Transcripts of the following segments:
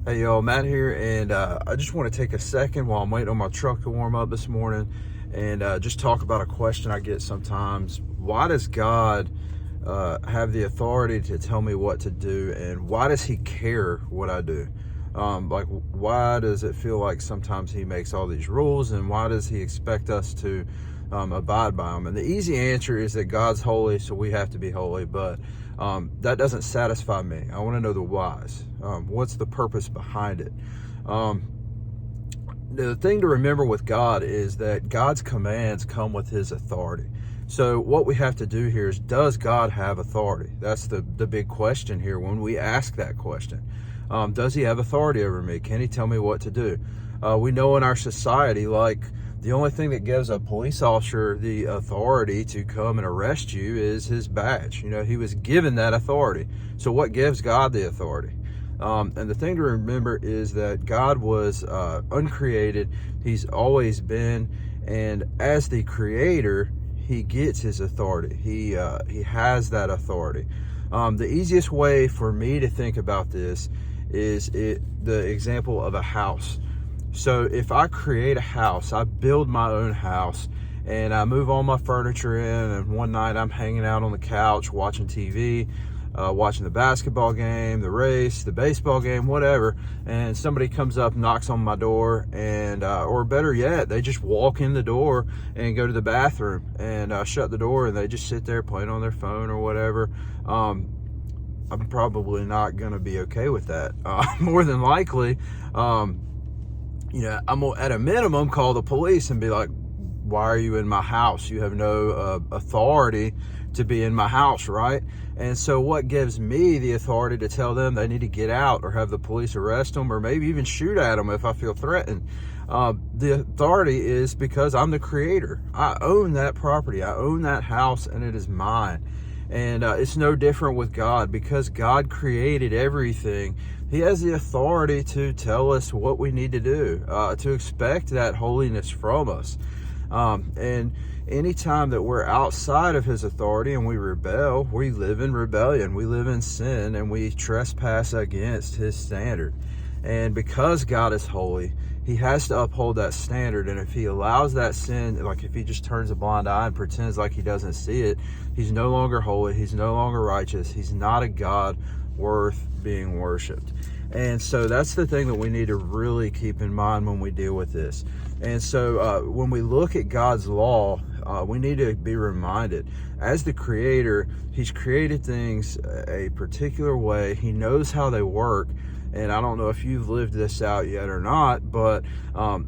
Hey y'all, Matt here, and I just want to take a second while I'm waiting on my truck to warm up this morning and just talk about a question I get sometimes. Why does God have the authority to tell me what to do, and why does He care what I do? Why does it feel like sometimes He makes all these rules, and why does He expect us to abide by them? And the easy answer is that God's holy, so we have to be holy, but that doesn't satisfy me. I want to know the whys. What's the purpose behind it? The thing to remember with God is that God's commands come with His authority. So what we have to do here is, does God have authority? That's the big question here when we ask that question. Does He have authority over me? Can He tell me what to do? We know in our society, the only thing that gives a police officer the authority to come and arrest you is his badge. He was given that authority. So what gives God the authority? And the thing to remember is that God was uncreated. He's always been. And as the creator, He gets His authority. He has that authority. The easiest way for me to think about this is the example of a house. So if I create a house, I build my own house, and I move all my furniture in, and one night I'm hanging out on the couch watching TV, watching the basketball game, the race, the baseball game, whatever, and somebody comes up, knocks on my door, and or better yet, they just walk in the door and go to the bathroom and shut the door, and they just sit there playing on their phone or whatever. I'm probably not going to be okay with that. More than likely, I'm gonna, at a minimum, call the police and be like, why are you in my house? You have no authority to be in my house, right? And so what gives me the authority to tell them they need to get out, or have the police arrest them, or maybe even shoot at them if I feel threatened? The authority is because I'm the creator. I own that property. I own that house, and it is mine. And it's no different with God. Because God created everything, He has the authority to tell us what we need to do, to expect that holiness from us. And anytime that we're outside of His authority and we rebel, we live in rebellion, we live in sin, and we trespass against His standard. And because God is holy, He has to uphold that standard. And if He allows that sin, like if He just turns a blind eye and pretends like He doesn't see it, He's no longer holy. He's no longer righteous. He's not a God worth being worshiped. And so that's the thing that we need to really keep in mind when we deal with this. And so when we look at God's law, we need to be reminded, as the creator, He's created things a particular way. He knows how they work. And I don't know if you've lived this out yet or not, but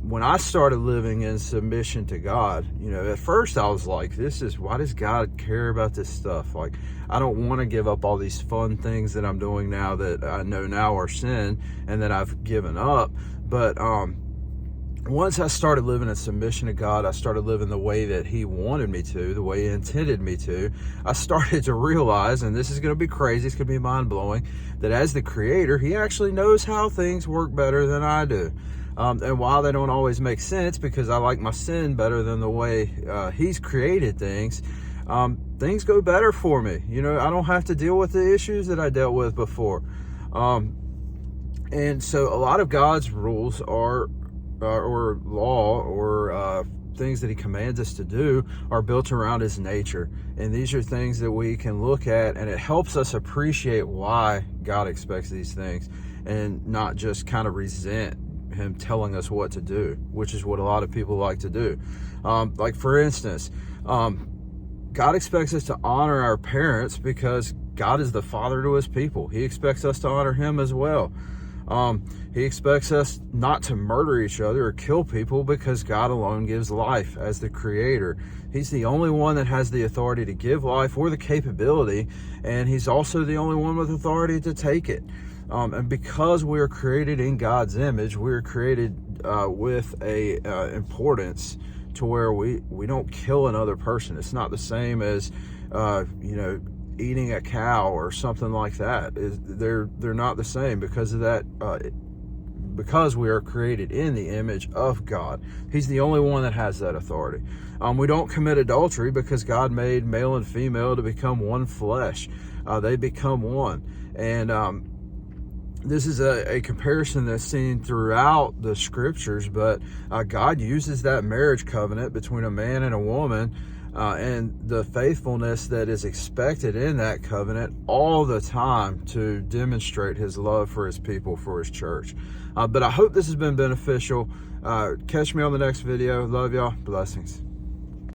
when I started living in submission to God, at first I was like, why does God care about this stuff? Like, I don't want to give up all these fun things that I'm doing now that I know now are sin and that I've given up. But once I started living in submission to God, I started living the way that He wanted me to, the way He intended me to. I started to realize, and this is going to be crazy, it's going to be mind-blowing, that as the creator, He actually knows how things work better than I do. And while they don't always make sense, because I like my sin better than the way He's created things, things go better for me. I don't have to deal with the issues that I dealt with before. And so a lot of God's rules or law or things that He commands us to do are built around His nature. And these are things that we can look at, and it helps us appreciate why God expects these things, and not just kind of resent Him telling us what to do, which is what a lot of people like to do. Like, for instance, God expects us to honor our parents because God is the father to His people. He expects us to honor Him as well. He expects us not to murder each other or kill people because God alone gives life as the creator. He's the only one that has the authority to give life, or the capability, and He's also the only one with authority to take it. And because we are created in God's image, we are created with a importance to where we don't kill another person. It's not the same as eating a cow or something like that. They're not the same because of that. Because we are created in the image of God, He's the only one that has that authority. We don't commit adultery because God made male and female to become one flesh. They become one. And this is a comparison that's seen throughout the scriptures, but God uses that marriage covenant between a man and a woman and the faithfulness that is expected in that covenant all the time to demonstrate his love for his people, for his church. But I hope this has been beneficial. Catch me on the next video. Love y'all. Blessings.